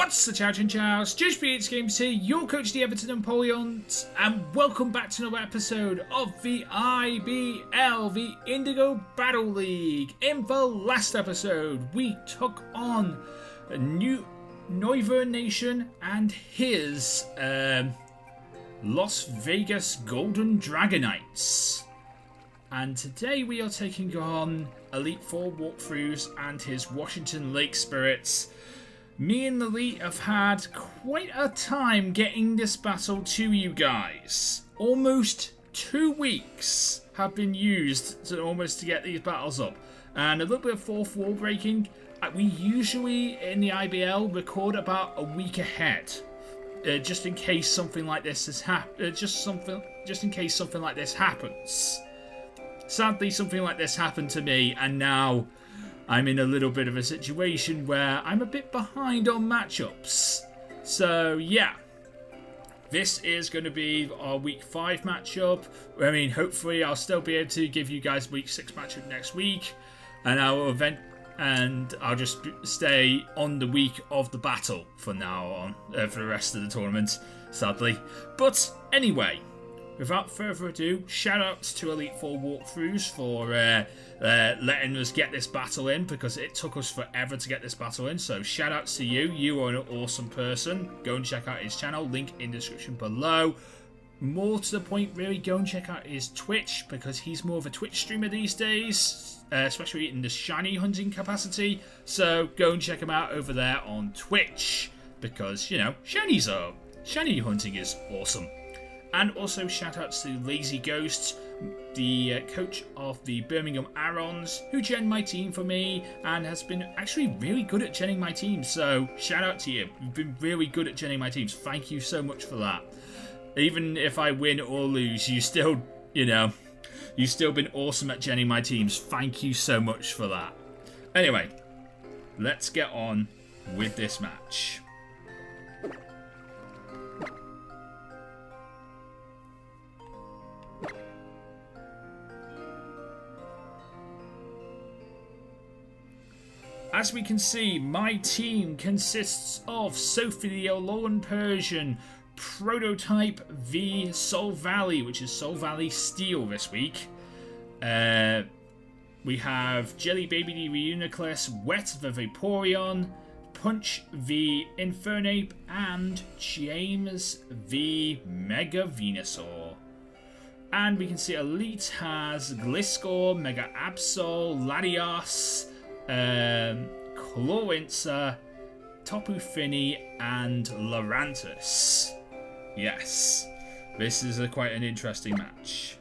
What's the Chow Chinchows JoesphGames here, your coach of the Everton Empoleons, and welcome back to another episode of the IBL, the Indigo Battle League. In the last episode, we took on a new Noiver Nation and his Las Vegas Golden Dragonites. And today we are taking on Elite 4 Walkthroughs and his Washington Lake Spirits. Me and Elite have had quite a time getting this battle to you guys. Almost 2 weeks have been used to get these battles up. And a little bit of fourth wall breaking. We usually in the IBL record about a week ahead. Just in case something like this has just in case something like this happens. Sadly, something like this happened to me, and now I'm in a little bit of a situation where I'm a bit behind on matchups. So yeah, this is going to be our week 5 matchup. I mean, hopefully I'll still be able to give you guys week 6 matchup next week, and I'll just stay on the week of the battle from now on for the rest of the tournament, sadly. But anyway, without further ado, shout outs to Elite 4 Walkthroughs for letting us get this battle in, because it took us forever to get this battle in. So shout outs to you. You are an awesome person. Go and check out his channel, link in the description below. More to the point, really, go and check out his Twitch, because he's more of a Twitch streamer these days, especially in the shiny hunting capacity. So go and check him out over there on Twitch, because, you know, shiny hunting is awesome. And also shout outs to Lazy Ghost, the coach of the Birmingham Arons, who genned my team for me and has been actually really good at genning my team. So shout out to you. You've been really good at genning my teams. Thank you so much for that. Even if I win or lose, you've still been awesome at genning my teams. Thank you so much for that. Anyway, let's get on with this match. As we can see, my team consists of Sophie the Alolan Persian, Prototype v Soul Valley, which is Soul Valley Steel this week. We have Jelly Baby the Reuniclus, Wet the Vaporeon, Punch v Infernape, and James v Mega Venusaur. And we can see Elite has Gliscor, Mega Absol, Latios, Clawincer, Tapu Fini, and Lurantis. Yes, this is quite an interesting match.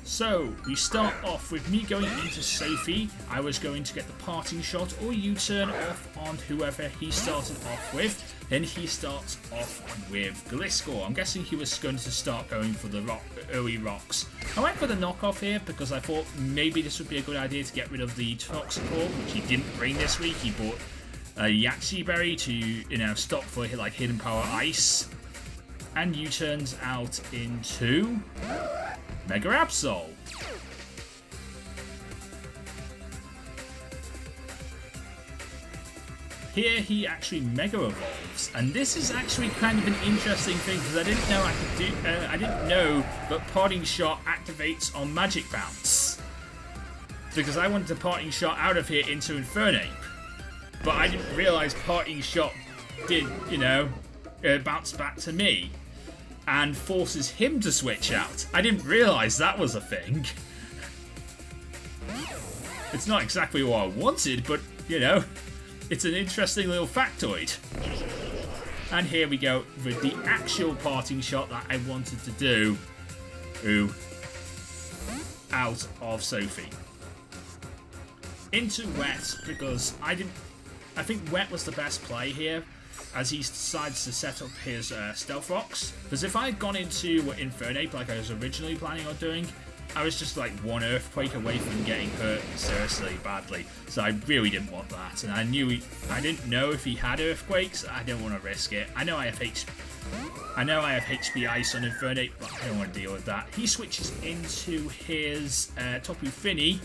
So, we start off with me going into Sophie. I was going to get the parting shot or U-turn off on whoever he started off with. Then he starts off with Gliscor. I'm guessing he was going to start going for the early rocks. I went for the knockoff here because I thought maybe this would be a good idea to get rid of the Toxicor, which he didn't bring this week. He bought a Yaxi Berry to, stop for like Hidden Power Ice. And U-turns out into Mega Absol. Here he actually Mega Evolves, and this is actually kind of an interesting thing because I didn't know that Parting Shot activates on Magic Bounce, because I wanted to Parting Shot out of here into Infernape, but I didn't realize Parting Shot did, bounce back to me and forces him to switch out. I didn't realize that was a thing. It's not exactly what I wanted, but, it's an interesting little factoid. And here we go with the actual parting shot that I wanted to do. Out of Sophie. Into Wet, because I think Wet was the best play here, as he decides to set up his Stealth Rocks. Because if I had gone into Infernape like I was originally planning on doing, I was just like one Earthquake away from getting hurt seriously badly. So I really didn't want that. And I didn't know if he had Earthquakes. I didn't want to risk it. I know I have I know I have HP Ice on Infernape, but I don't want to deal with that. He switches into his Tapu Fini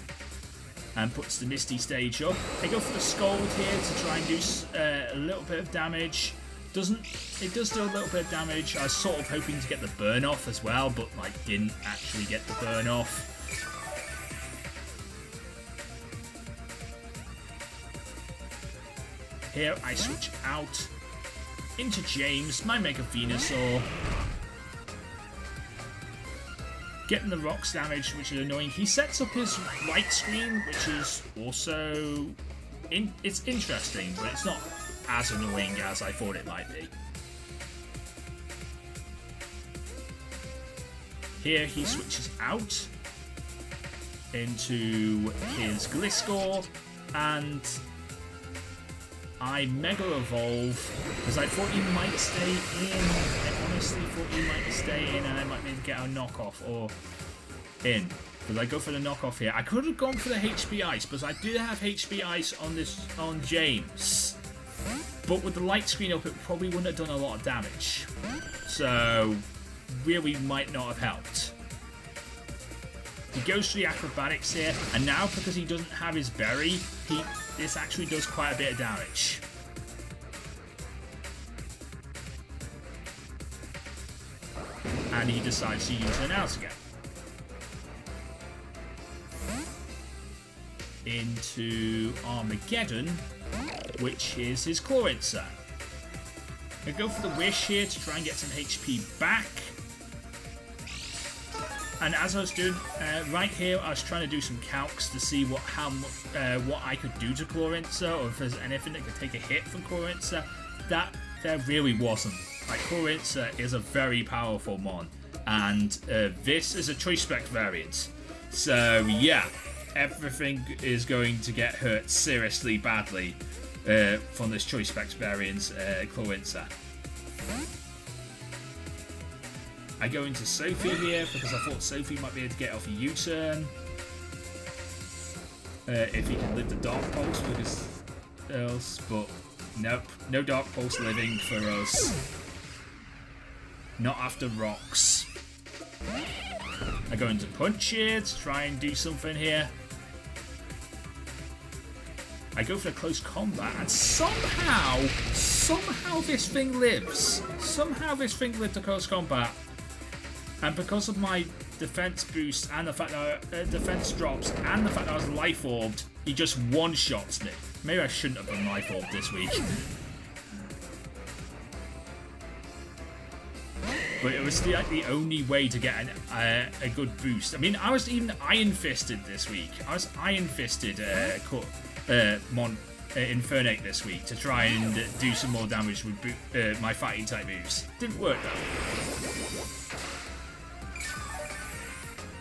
and puts the Misty Stage up. I go for the Scald here to try and do a little bit of damage. It does do a little bit of damage. I was sort of hoping to get the burn off as well, but like didn't actually get the burn off. Here I switch out into James, my Mega Venusaur. Getting the rocks damage, which is annoying. He sets up his light screen, which is also it's interesting, but it's not as annoying as I thought it might be. Here he switches out into his Gliscor, and I Mega Evolve because I thought he might stay in. I honestly thought he might stay in and I might be able to get a knockoff or in. Because I go for the knockoff here. I could have gone for the HP Ice because I do have HP Ice on James. But with the light screen up, it probably wouldn't have done a lot of damage. So, really might not have helped. He goes for the acrobatics here, and now because he doesn't have his berry, this actually does quite a bit of damage. And he decides to use an out again. Into Armageddon, which is his Torrance. I go for the Wish here to try and get some HP back. And as I was doing right here, I was trying to do some calcs to see what I could do to Torrance, or if there's anything that could take a hit from Torrance. That there really wasn't. Like, Torrance is a very powerful mon, and this is a Choice Spec variant. So yeah, everything is going to get hurt seriously badly from this Choice Specs variant, Torrance. I go into Sophie here because I thought Sophie might be able to get off a U-turn. If he can live the Dark Pulse because else, but nope, no Dark Pulse living for us. Not after rocks. I go into Punch here to try and do something here. I go for a close combat, and somehow this thing lives. Somehow this thing lived a close combat. And because of my defense boost and the fact that defense drops and the fact that I was life orbed, he just one-shots me. Maybe I shouldn't have been life orbed this week. But it was the only way to get a good boost. I mean, I was even Iron Fisted this week. I was Iron Fisted Infernape this week to try and do some more damage with my fighting type moves. Didn't work though.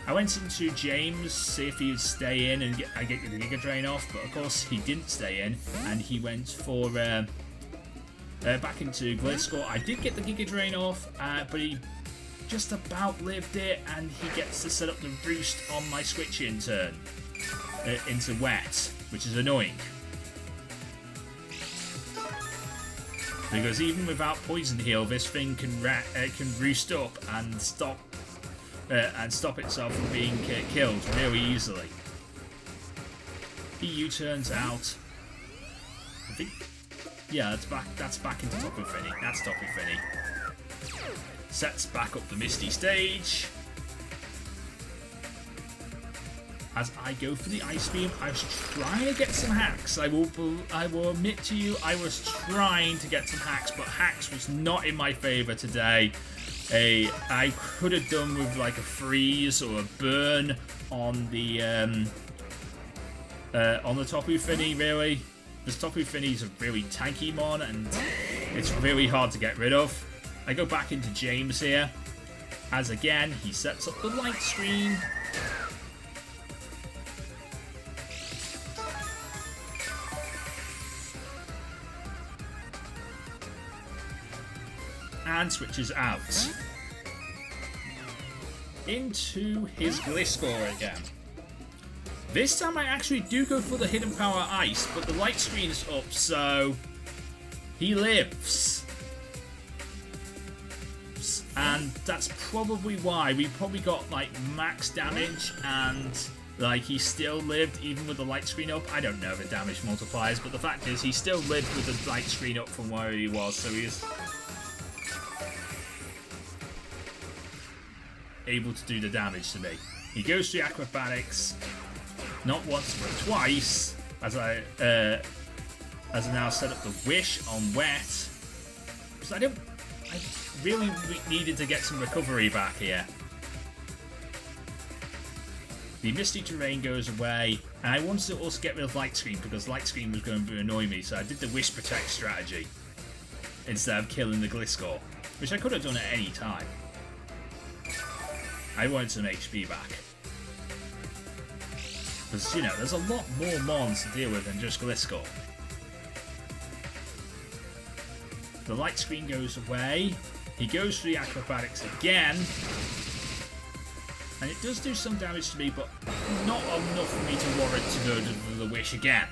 I went into James, see if he would stay in and get the Giga Drain off, but of course he didn't stay in, and he went for back into Gliscor. I did get the Giga Drain off, but he just about lived it, and he gets to set up the boost on my switch in turn into Wet, which is annoying. Because even without Poison Heal, this thing can roost up and stop itself from being killed really easily. He U-turns out. I think, yeah, that's back into Tapu Fini. That's Tapu Fini. Sets back up the Misty Stage. As I go for the Ice Beam, I was trying to get some hacks. I will admit to you, I was trying to get some hacks, but hacks was not in my favour today. I could have done with like a freeze or a burn on the Tapu Fini really. This Tapu Fini is a really tanky mon and it's really hard to get rid of. I go back into James here, as again he sets up the light screen. And switches out into his Gliscor again. This time I actually do go for the Hidden Power Ice, but the light screen is up, so he lives. and that's probably why we probably got like max damage, and like he still lived even with the light screen up. I don't know the damage multipliers, but the fact is he still lived with the light screen up from where he was, so he is able to do the damage to me. He goes through acrobatics, not once but twice, as I now set up the wish on wet, because I really needed to get some recovery back here. The misty terrain goes away, and I wanted to also get rid of light screen because light screen was going to annoy me, so I did the wish protect strategy instead of killing the Gliscor, which I could have done at any time. I wanted some HP back. Because, you know, there's a lot more mons to deal with than just Gliscor. The light screen goes away. He goes for the acrobatics again. And it does do some damage to me, but not enough for me to warrant to go to the wish again.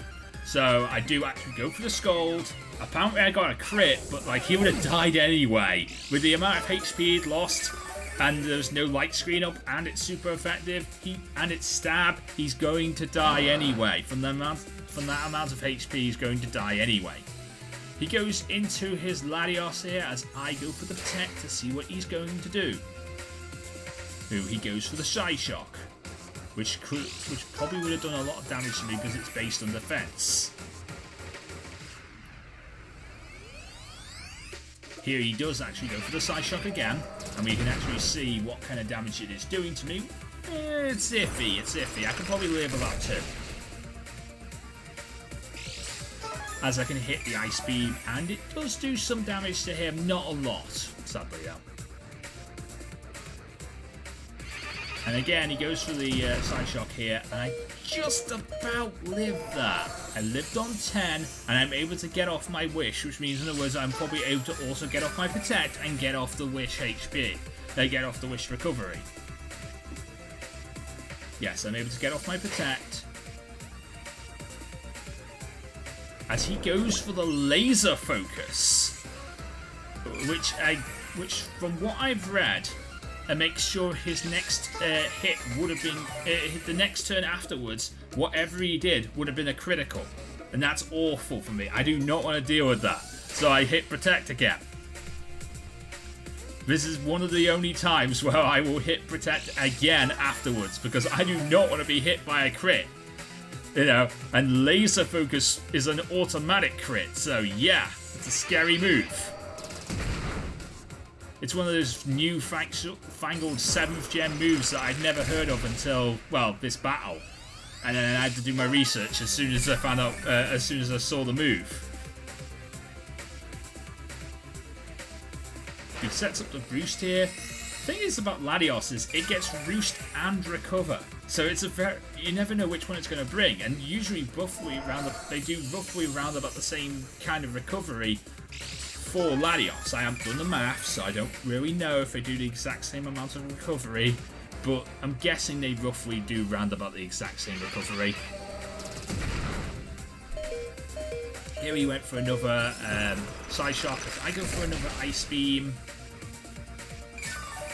So I do actually go for the Scold. Apparently I got a crit, but like he would have died anyway. With the amount of HP he'd lost, and there's no light screen up, and it's super effective, and it's stab, he's going to die anyway. From that amount of HP, he's going to die anyway. He goes into his Latios here as I go for the protect to see what he's going to do. Ooh, he goes for the Shy Shock, which probably would have done a lot of damage to me because it's based on defense. Here he does actually go for the Side Shock again, and we can actually see what kind of damage it is doing to me. It's iffy, it's iffy. I can probably live about 2. As I can hit the Ice Beam, and it does do some damage to him, not a lot, sadly though. And again, he goes for the Side Shock here, and I just about lived that. I lived on 10, and I'm able to get off my Wish, which means, in other words, I'm probably able to also get off my Protect and get off the Wish HP. Get off the Wish Recovery. Yes, I'm able to get off my Protect. As he goes for the Laser Focus, which from what I've read, makes sure his next hit would have been the next turn afterwards. Whatever he did would have been a critical, and that's awful for me. I do not want to deal with that, so I hit Protect again. This is one of the only times where I will hit Protect again afterwards because I do not want to be hit by a crit. You know, and Laser Focus is an automatic crit, so yeah, it's a scary move. It's one of those new fangled 7th gen moves that I'd never heard of until, well, this battle. And then I had to do my research as soon as I found out, as soon as I saw the move. He sets up the Roost here. The thing is about Latios is it gets Roost and Recover. So it's you never know which one it's going to bring. And usually they do roughly round about the same kind of recovery for Latios. I haven't done the math, so I don't really know if they do the exact same amount of recovery, but I'm guessing they roughly do round about the exact same recovery. Here he went for another Side Shock. I go for another Ice Beam.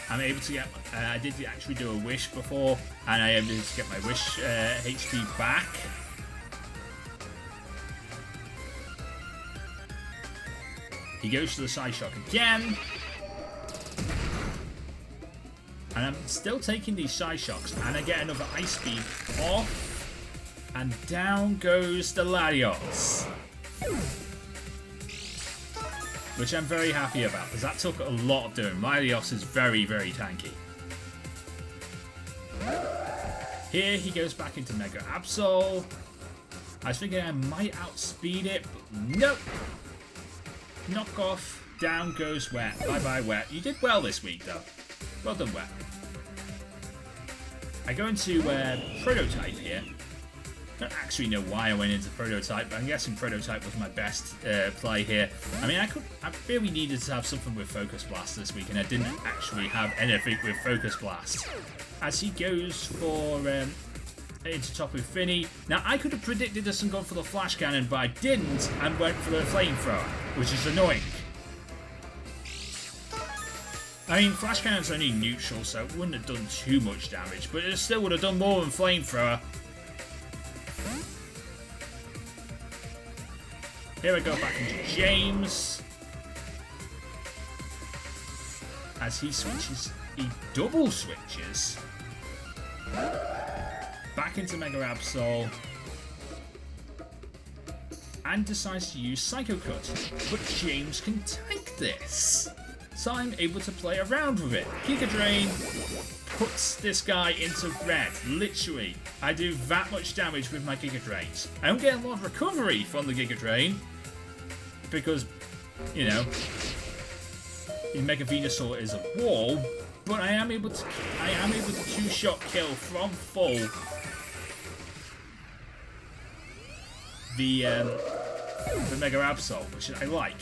I'm able to get, I did actually do a Wish before, and I am able to get my Wish HP back. He goes to the Side Shock again. And I'm still taking these Side Shocks, and I get another Ice Beam off, and down goes the Latios. Which I'm very happy about, because that took a lot of doing. Latios is very, very tanky. Here he goes back into Mega Absol. I was thinking I might outspeed it, but nope. Knock off, down goes Wet. Bye bye Wet. You did well this week though. Well done Wet. I go into Prototype here. I don't actually know why I went into Prototype, but I'm guessing Prototype was my best play here. I mean, I really needed to have something with Focus Blast this week, and I didn't actually have anything with Focus Blast. As he goes for into top with Finny. Now, I could have predicted this and gone for the Flash Cannon, but I didn't, and went for the Flamethrower, which is annoying. I mean, Flash Cannon's only neutral, so it wouldn't have done too much damage, but it still would have done more than Flamethrower. Here we go back into James. As he switches, he double switches. Back into Mega Absol. And decides to use Psycho Cut. But James can tank this. So I'm able to play around with it. Giga Drain puts this guy into red. Literally, I do that much damage with my Giga Drains. I don't get a lot of recovery from the Giga Drain. Because, you know, Mega Venusaur is a wall. But I am able to two-shot kill from full the Mega Absol, which I like.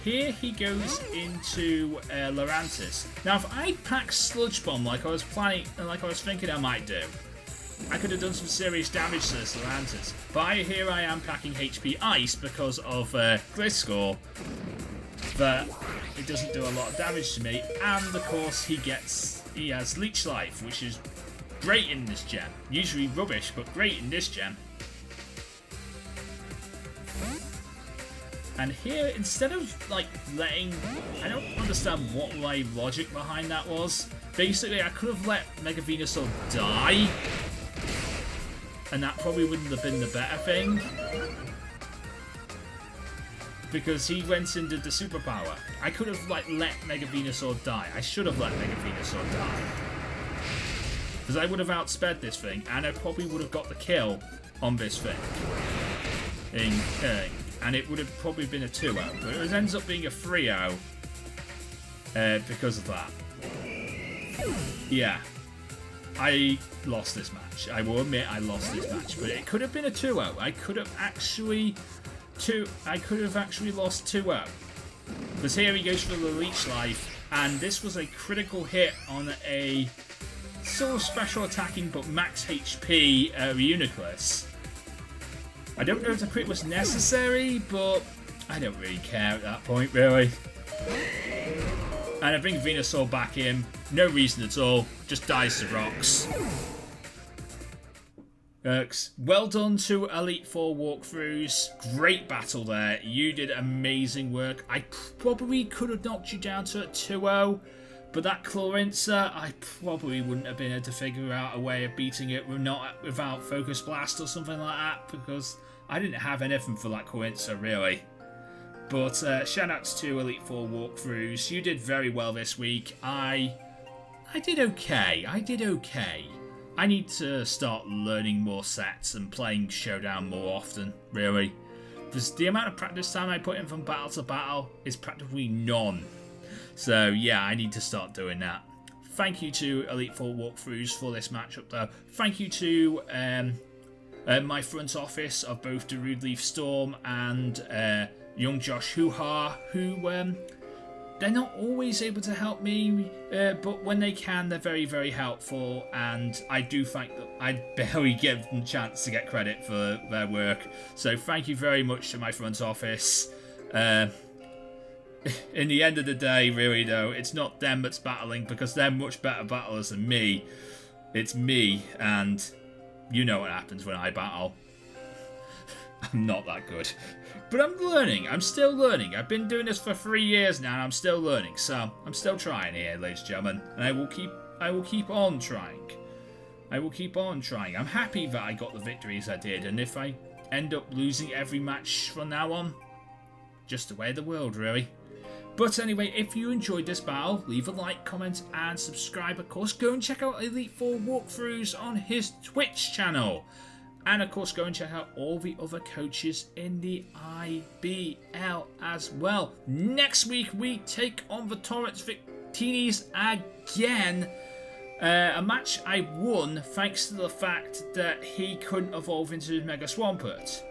Here he goes into Lurantis. Now, if I pack Sludge Bomb like I was planning, like I was thinking I might do, I could have done some serious damage to this Lurantis. But here I am packing HP Ice because of Gliscor. That it doesn't do a lot of damage to me, and of course he has Leech Life, which is great in this gen. Usually rubbish, but great in this gen. And here, instead of like letting, I don't understand what my logic behind that was. Basically, I could have let Mega Venusaur die, and that probably wouldn't have been the better thing. Because he went and did the superpower. I could have like let Mega Venusaur die. I should have let Mega Venusaur die. Because I would have outsped this thing, and I probably would have got the kill on this thing. And it would have probably been a 2-0. But it ends up being a 3-0 because of that. Yeah. I lost this match. I will admit I lost this match. But it could have been a 2-0. I could have actually lost 2-0. Because here he goes for the Leech Life, and this was a critical hit on a sort of special attacking but max HP Reuniclus. I don't know if the crit was necessary, but I don't really care at that point, really. And I bring Venusaur back in, no reason at all, just dies to rocks. Well done to Elite Four walkthroughs. Great battle there. You did amazing work. I probably could have knocked you down to a 2-0, but that Clorinsa, I probably wouldn't have been able to figure out a way of beating it without Focus Blast or something like that, because I didn't have anything for that Clorinsa, really. But shoutouts to Elite Four walkthroughs. You did very well this week. I did okay. I need to start learning more sets and playing Showdown more often, really. Because the amount of practice time I put in from battle to battle is practically none. So yeah, I need to start doing that. Thank you to Elite Four walkthroughs for this matchup though. Thank you to my front office of both Darude Leaf Storm and Young Josh Hoo-Ha, who they're not always able to help me, but when they can, they're very, very helpful, and I do think that I barely give them a chance to get credit for their work. So thank you very much to my front office. In the end of the day, really though, it's not them that's battling, because they're much better battlers than me. It's me, and you know what happens when I battle. I'm not that good. But I'm learning. I'm still learning. I've been doing this for 3 years now, and I'm still learning. So I'm still trying here, ladies and gentlemen, and I will keep on trying. I will keep on trying. I'm happy that I got the victories I did, and if I end up losing every match from now on, just the way of the world, really. But anyway, if you enjoyed this battle, leave a like, comment, and subscribe. Of course, go and check out Elite Four walkthroughs on his Twitch channel. And of course, go and check out all the other coaches in the IBL as well. Next week, we take on the Torrance Victinis again. A match I won thanks to the fact that he couldn't evolve into his Mega Swampert.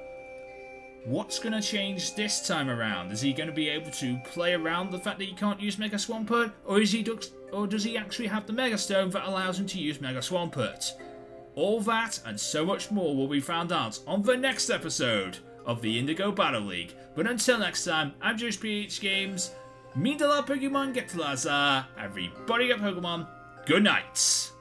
What's going to change this time around? Is he going to be able to play around the fact that he can't use Mega Swampert? Or does he actually have the Mega Stone that allows him to use Mega Swampert? All that and so much more will be found out on the next episode of the Indigo Battle League. But until next time, I'm JoesphGames. Meet a lot of Pokemon, get to Lazar. Everybody got Pokemon. Good night.